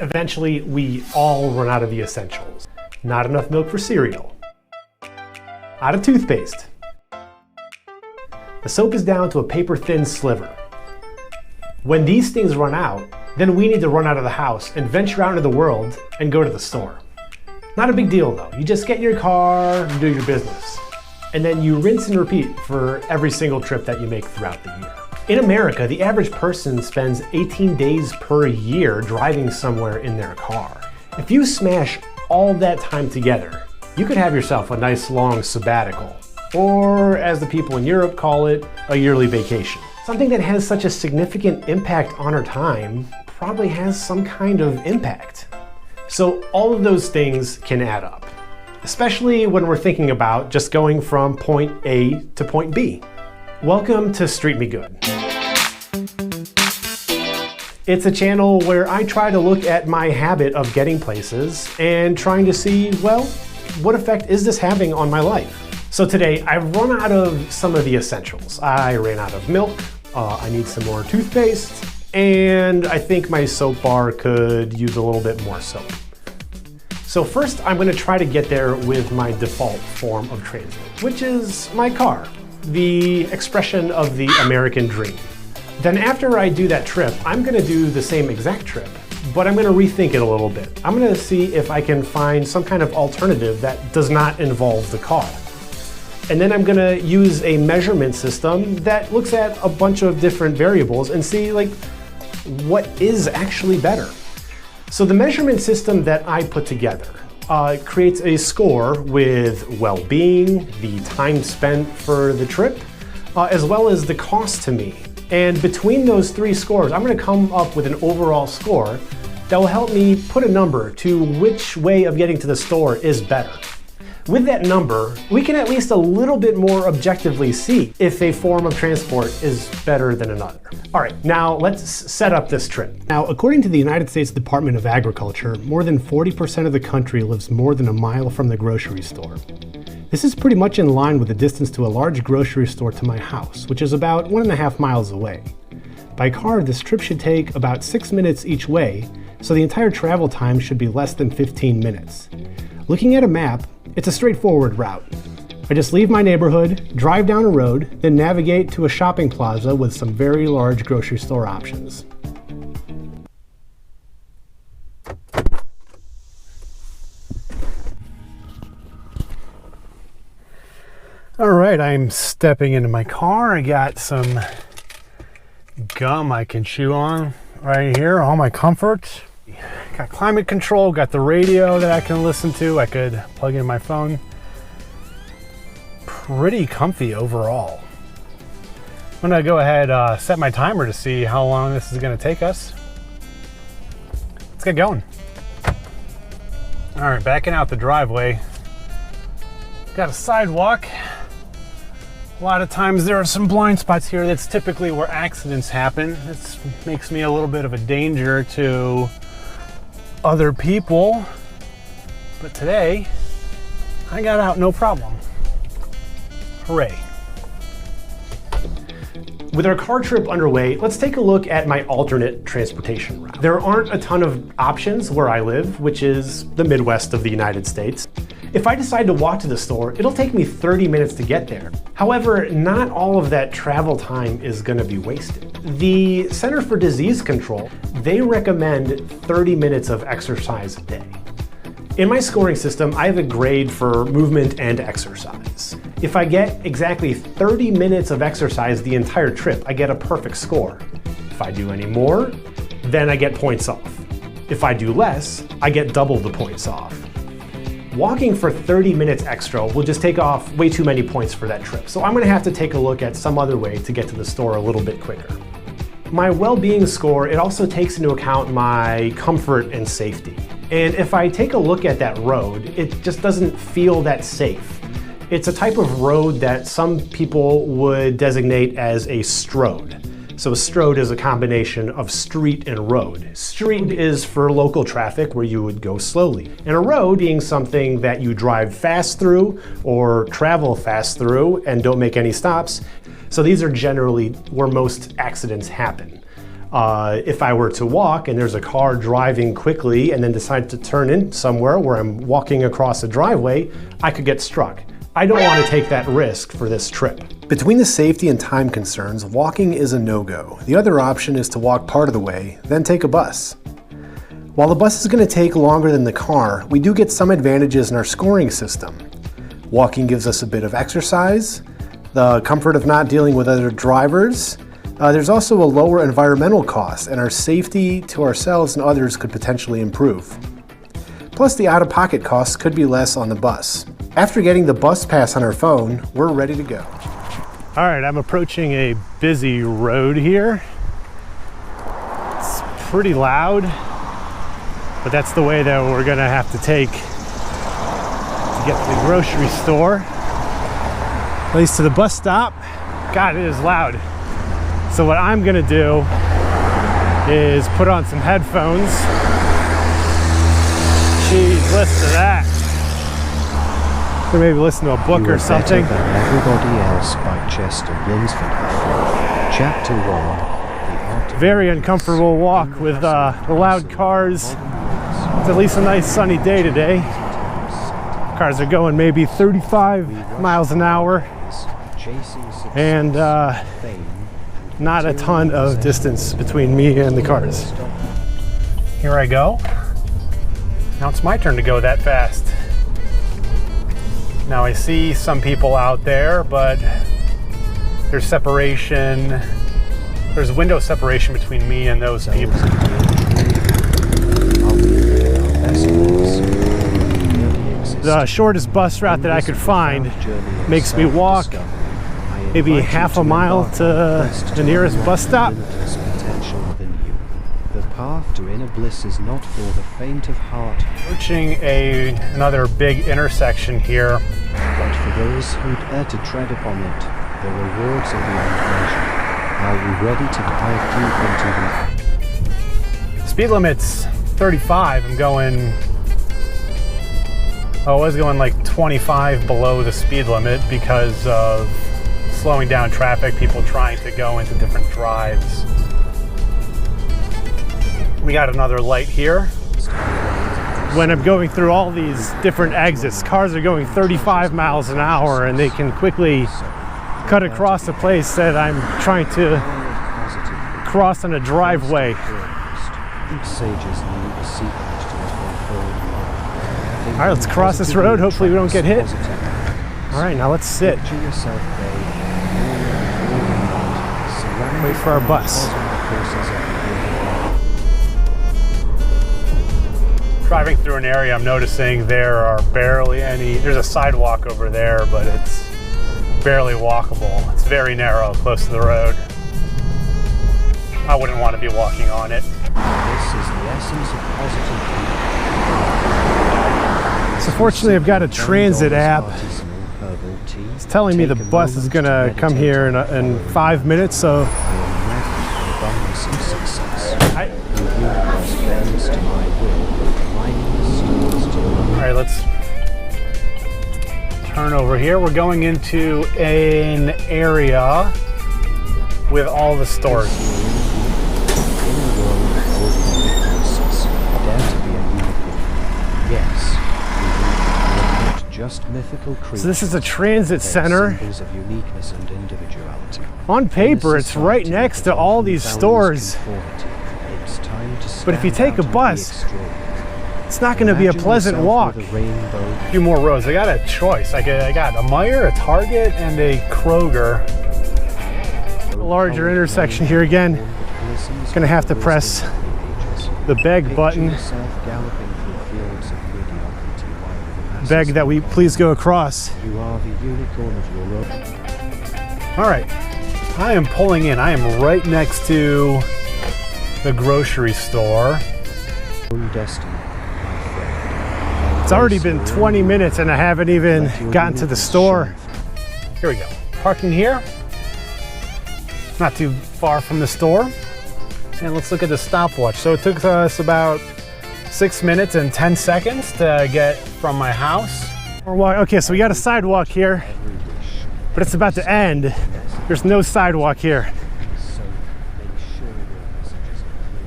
Eventually, we all run out of the essentials. Not enough milk for cereal. Out of toothpaste. The soap is down to a paper-thin sliver. When these things run out, then we need to run out of the house and venture out into the world and go to the store. Not a big deal though. You just get in your car and do your business. And then you rinse and repeat for every single trip that you make throughout the year. In America, the average person spends 18 days per year driving somewhere in their car. If you smash all that time together, you could have yourself a nice long sabbatical, or as the people in Europe call it, a yearly vacation. Something that has such a significant impact on our time probably has some kind of impact. So all of those things can add up, especially when we're thinking about just going from point A to point B. Welcome to Street Me Good. It's a channel where I try to look at my habit of getting places and trying to see, well, what effect is this having on my life? So today, I've run out of some of the essentials. I ran out of milk, I need some more toothpaste, and I think my soap bar could use a little bit more soap. So first, I'm gonna try to get there with my default form of transit, which is my car, the expression of the American dream. Then after I do that trip, I'm gonna do the same exact trip, but I'm gonna rethink it a little bit. I'm gonna see if I can find some kind of alternative that does not involve the car. And then I'm gonna use a measurement system that looks at a bunch of different variables and see like what is actually better. So the measurement system that I put together creates a score with well-being, the time spent for the trip, as well as the cost to me. And between those three scores, I'm gonna come up with an overall score that will help me put a number to which way of getting to the store is better. With that number, we can at least a little bit more objectively see if a form of transport is better than another. All right, now let's set up this trip. Now, according to the United States Department of Agriculture, more than 40% of the country lives more than a mile from the grocery store. This is pretty much in line with the distance to a large grocery store to my house, which is about 1.5 miles away. By car, this trip should take about 6 minutes each way, so the entire travel time should be less than 15 minutes. Looking at a map, it's a straightforward route. I just leave my neighborhood, drive down a road, then navigate to a shopping plaza with some very large grocery store options. All right, I'm stepping into my car. I got some gum I can chew on right here, all my comfort. Got climate control, got the radio that I can listen to. I could plug in my phone. Pretty comfy overall. I'm gonna go ahead set my timer to see how long this is gonna take us. Let's get going. All right, backing out the driveway. Got a sidewalk. A lot of times there are some blind spots here. That's typically where accidents happen. This makes me a little bit of a danger to other people, but today I got out no problem. Hooray. With our car trip underway, let's take a look at my alternate transportation route. There aren't a ton of options where I live, which is the Midwest of the United States. If I decide to walk to the store, it'll take me 30 minutes to get there. However, not all of that travel time is gonna be wasted. The Center for Disease Control, they recommend 30 minutes of exercise a day. In my scoring system, I have a grade for movement and exercise. If I get exactly 30 minutes of exercise the entire trip, I get a perfect score. If I do any more, then I get points off. If I do less, I get double the points off. Walking for 30 minutes extra will just take off way too many points for that trip, so I'm gonna have to take a look at some other way to get to the store a little bit quicker. My well-being score, it also takes into account my comfort and safety. And if I take a look at that road, it just doesn't feel that safe. It's a type of road that some people would designate as a strode. So a strode is a combination of street and road. Street is for local traffic where you would go slowly. And a road being something that you drive fast through or travel fast through and don't make any stops. So these are generally where most accidents happen. If I were to walk and there's a car driving quickly and then decide to turn in somewhere where I'm walking across a driveway, I could get struck. I don't want to take that risk for this trip. Between the safety and time concerns, walking is a no-go. The other option is to walk part of the way, then take a bus. While the bus is going to take longer than the car, we do get some advantages in our scoring system. Walking gives us a bit of exercise, the comfort of not dealing with other drivers. There's also a lower environmental cost, and our safety to ourselves and others could potentially improve. Plus, the out-of-pocket costs could be less on the bus. After getting the bus pass on our phone, we're ready to go. All right, I'm approaching a busy road here. It's pretty loud, but that's the way that we're gonna have to take to get to the grocery store. At least to the bus stop. God, it is loud. So what I'm gonna do is put on some headphones. Jeez, listen to that. Or maybe listen to a book or something. Better Than Everybody Else by Chester Lunsford. Chapter 1. The Art. Very uncomfortable walk with the loud cars. It's at least a nice sunny day today. Cars are going maybe 35 miles an hour. And not a ton of distance between me and the cars. Here I go. Now it's my turn to go that fast. Now I see some people out there, but there's separation. There's window separation between me and those people. The shortest bus route that I could find makes me walk maybe half a mile to the nearest bus stop. The path to inner bliss is not for the faint of heart. Approaching another big intersection here. But for those who dare to tread upon it, the rewards are beyond measure. Are you ready to dive deep into them? Speed limit's 35. I'm going, I was going like 25 below the speed limit because of slowing down traffic, people trying to go into different drives. We got another light here. When I'm going through all these different exits, cars are going 35 miles an hour and they can quickly cut across a place that I'm trying to cross on a driveway. All right, let's cross this road. Hopefully we don't get hit. All right, now let's sit. Wait for our bus. Driving through an area, I'm noticing there are barely any, there's a sidewalk over there, but it's barely walkable. It's very narrow, close to the road. I wouldn't want to be walking on it. This is the essence of positive people. So fortunately, I've got a transit app. It's telling me the bus is gonna come here in 5 minutes, so all right, let's turn over here. We're going into an area with all the stores. So this is a transit center. On paper, it's right next to all these stores. But if you take a bus, it's not going to be a pleasant walk. A few more rows. I got a choice. I got a Meijer, a Target, and a Kroger. A larger intersection here again. Going to have to press the beg button. Beg that we please go across. All right, I am pulling in. I am right next to the grocery store. It's already been 20 minutes and I haven't even gotten to the store. Here we go. Parking here. Not too far from the store. And let's look at the stopwatch. So it took us about 6 minutes and 10 seconds to get from my house. Okay, so we got a sidewalk here, but it's about to end. There's no sidewalk here.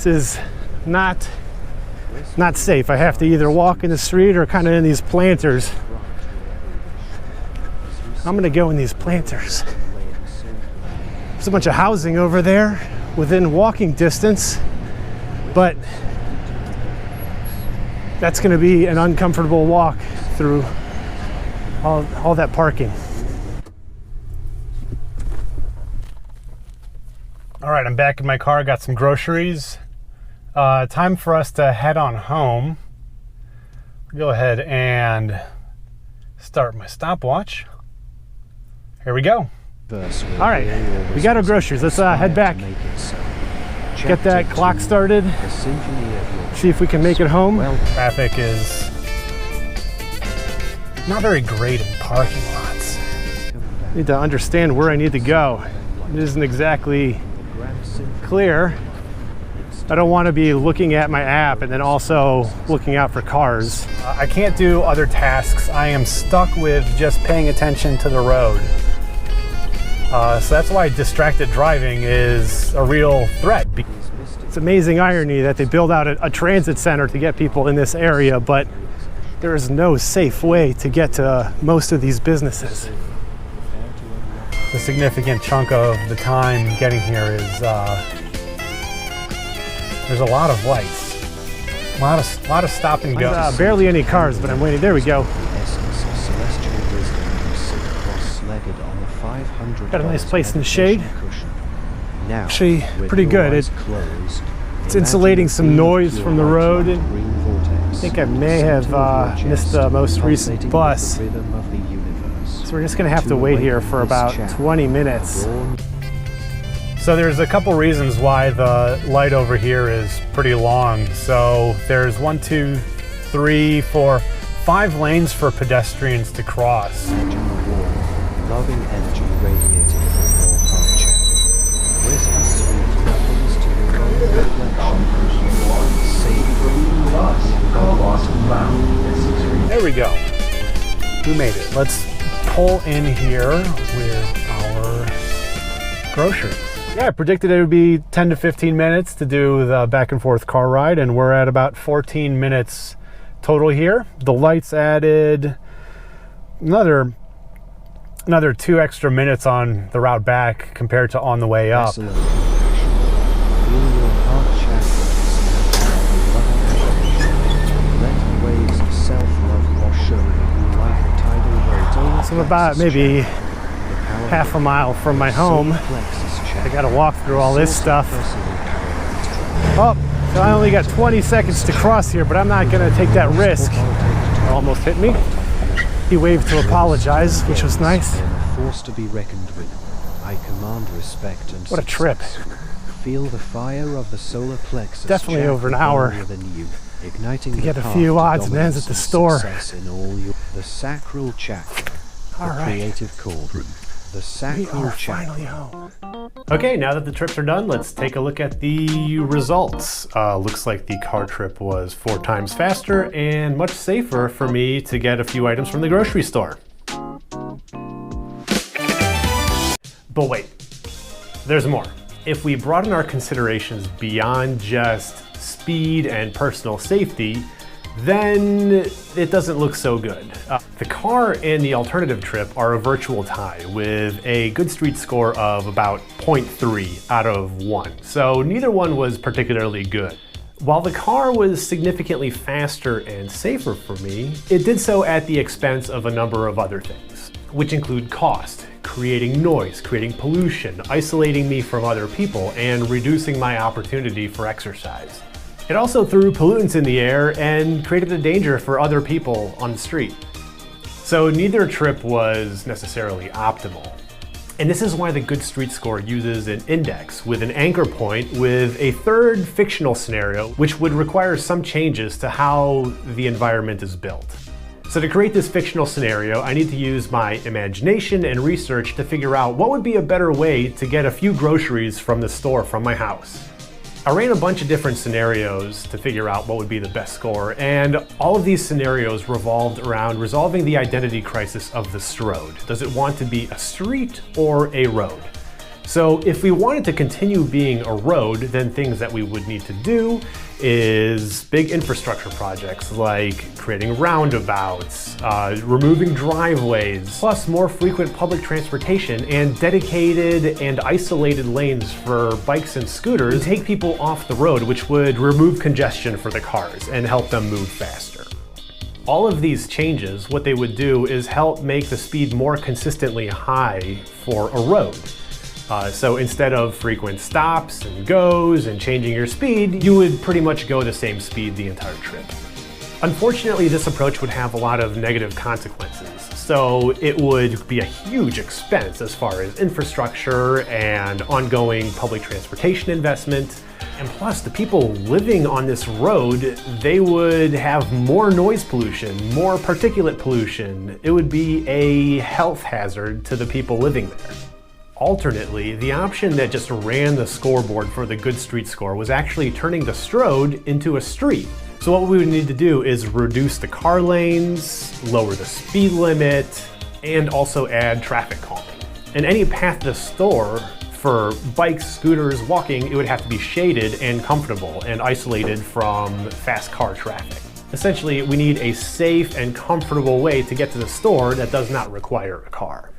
This is not safe. I have to either walk in the street or kind of in these planters. I'm gonna go in these planters. There's a bunch of housing over there within walking distance, but that's gonna be an uncomfortable walk through all that parking. All right, I'm back in my car, got some groceries. Time for us to head on home. Go ahead and start my stopwatch. Here we go. All right, we got our groceries. Let's head back. Get that clock started. See if we can make it home. Traffic is not very great in parking lots. I need to understand where I need to go. It isn't exactly clear. I don't want to be looking at my app and then also looking out for cars. I can't do other tasks. I am stuck with just paying attention to the road. So that's why distracted driving is a real threat. It's amazing irony that they build out a transit center to get people in this area, but there is no safe way to get to most of these businesses. A significant chunk of the time getting here is there's a lot of lights, a lot of stop and go. Barely any cars, but I'm waiting. There we go. Got a nice place in the shade. Actually, pretty good. It's insulating some noise from the road. I think I may have missed the most recent bus. So we're just gonna have to wait here for about 20 minutes. So there's a couple reasons why the light over here is pretty long. So there's 1, 2, 3, 4, 5 lanes for pedestrians to cross. Loving energy radiating from your heart chakra. Whisper sweet nothings to your own reflection. There we go. We made it. Let's pull in here with our groceries. Yeah, I predicted it would be 10 to 15 minutes to do the back and forth car ride, and we're at about 14 minutes total here. The lights added another 2 extra minutes on the route back compared to on the way up. So I'm about maybe half a mile from my home. I gotta walk through all this stuff. Oh, so I only got 20 seconds to cross here, but I'm not gonna take that risk. Almost hit me. He waved to apologize, which was nice. Force to be reckoned with. I command respect and what a trip. Feel the fire of the solar plexus. Definitely over an hour you, igniting to get a few odds and ends at the store. In all the sacral chakra. All right. Creative cauldron. The sacral chakra. Finally home. Okay, now that the trips are done, let's take a look at the results. Looks like the car trip was 4 times faster and much safer for me to get a few items from the grocery store. But wait, there's more. If we broaden our considerations beyond just speed and personal safety, then it doesn't look so good. The car and the alternative trip are a virtual tie with a good street score of about 0.3 out of 1. So neither one was particularly good. While the car was significantly faster and safer for me, it did so at the expense of a number of other things, which include cost, creating noise, creating pollution, isolating me from other people, and reducing my opportunity for exercise. It also threw pollutants in the air and created a danger for other people on the street. So neither trip was necessarily optimal. And this is why the Good Street Score uses an index with an anchor point with a third fictional scenario, which would require some changes to how the environment is built. So to create this fictional scenario, I need to use my imagination and research to figure out what would be a better way to get a few groceries from the store from my house. I ran a bunch of different scenarios to figure out what would be the best score, and all of these scenarios revolved around resolving the identity crisis of the strode. Does it want to be a street or a road? So if we wanted to continue being a road, then things that we would need to do is big infrastructure projects like creating roundabouts, removing driveways, plus more frequent public transportation and dedicated and isolated lanes for bikes and scooters to take people off the road, which would remove congestion for the cars and help them move faster. All of these changes, what they would do is help make the speed more consistently high for a road. So instead of frequent stops and goes and changing your speed, you would pretty much go the same speed the entire trip. Unfortunately, this approach would have a lot of negative consequences. So it would be a huge expense as far as infrastructure and ongoing public transportation investment. And plus, the people living on this road, they would have more noise pollution, more particulate pollution. It would be a health hazard to the people living there. Alternately, the option that just ran the scoreboard for the good street score was actually turning the strode into a street. So what we would need to do is reduce the car lanes, lower the speed limit, and also add traffic calming. And any path to the store for bikes, scooters, walking, it would have to be shaded and comfortable and isolated from fast car traffic. Essentially, we need a safe and comfortable way to get to the store that does not require a car.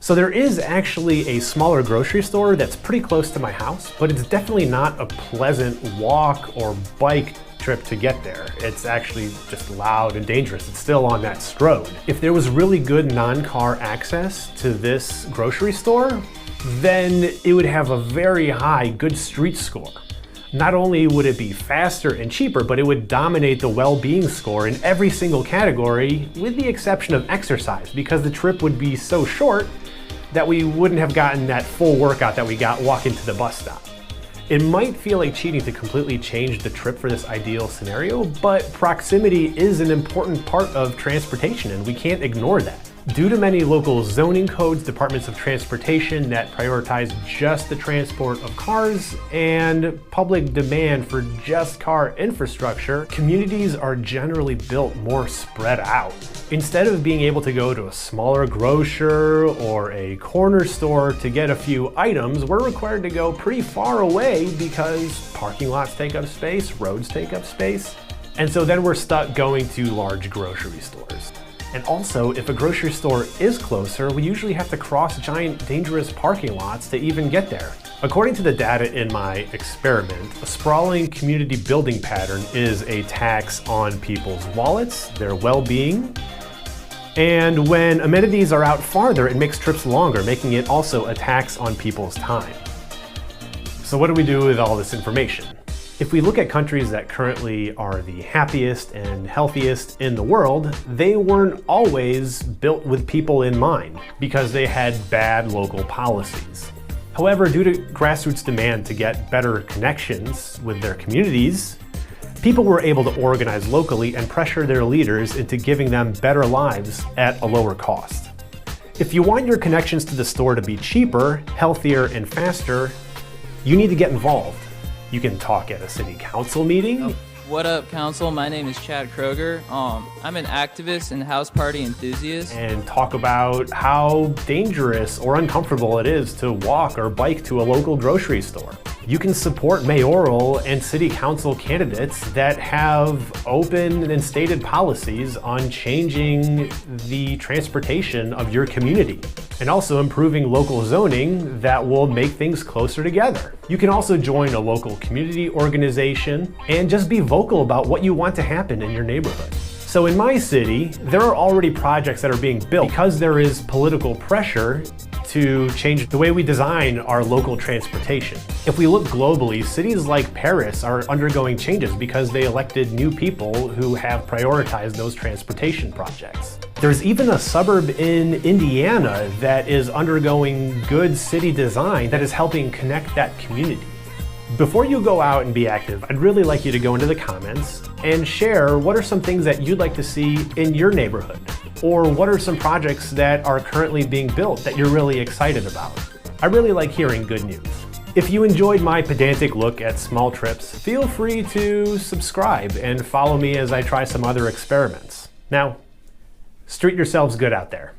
So there is actually a smaller grocery store that's pretty close to my house, but it's definitely not a pleasant walk or bike trip to get there. It's actually just loud and dangerous. It's still on that strode. If there was really good non-car access to this grocery store, then it would have a very high good street score. Not only would it be faster and cheaper, but it would dominate the well-being score in every single category, with the exception of exercise, because the trip would be so short that we wouldn't have gotten that full workout that we got walking to the bus stop. It might feel like cheating to completely change the trip for this ideal scenario, but proximity is an important part of transportation and we can't ignore that. Due to many local zoning codes, departments of transportation that prioritize just the transport of cars, and public demand for just car infrastructure, communities are generally built more spread out. Instead of being able to go to a smaller grocer or a corner store to get a few items, we're required to go pretty far away because parking lots take up space, roads take up space, and so then we're stuck going to large grocery stores. And also, if a grocery store is closer, we usually have to cross giant, dangerous parking lots to even get there. According to the data in my experiment, a sprawling community building pattern is a tax on people's wallets, their well-being, and when amenities are out farther, it makes trips longer, making it also a tax on people's time. So what do we do with all this information? If we look at countries that currently are the happiest and healthiest in the world, they weren't always built with people in mind because they had bad local policies. However, due to grassroots demand to get better connections with their communities, people were able to organize locally and pressure their leaders into giving them better lives at a lower cost. If you want your connections to the store to be cheaper, healthier, and faster, you need to get involved. You can talk at a city council meeting. What up, council? My name is Chad Kroger. I'm an activist and house party enthusiast. And talk about how dangerous or uncomfortable it is to walk or bike to a local grocery store. You can support mayoral and city council candidates that have open and stated policies on changing the transportation of your community, and also improving local zoning that will make things closer together. You can also join a local community organization and just be vocal about what you want to happen in your neighborhood. So in my city, there are already projects that are being built because there is political pressure to change the way we design our local transportation. If we look globally, cities like Paris are undergoing changes because they elected new people who have prioritized those transportation projects. There's even a suburb in Indiana that is undergoing good city design that is helping connect that community. Before you go out and be active, I'd really like you to go into the comments and share what are some things that you'd like to see in your neighborhood, or what are some projects that are currently being built that you're really excited about. I really like hearing good news. If you enjoyed my pedantic look at small trips, feel free to subscribe and follow me as I try some other experiments. Now, street yourselves good out there.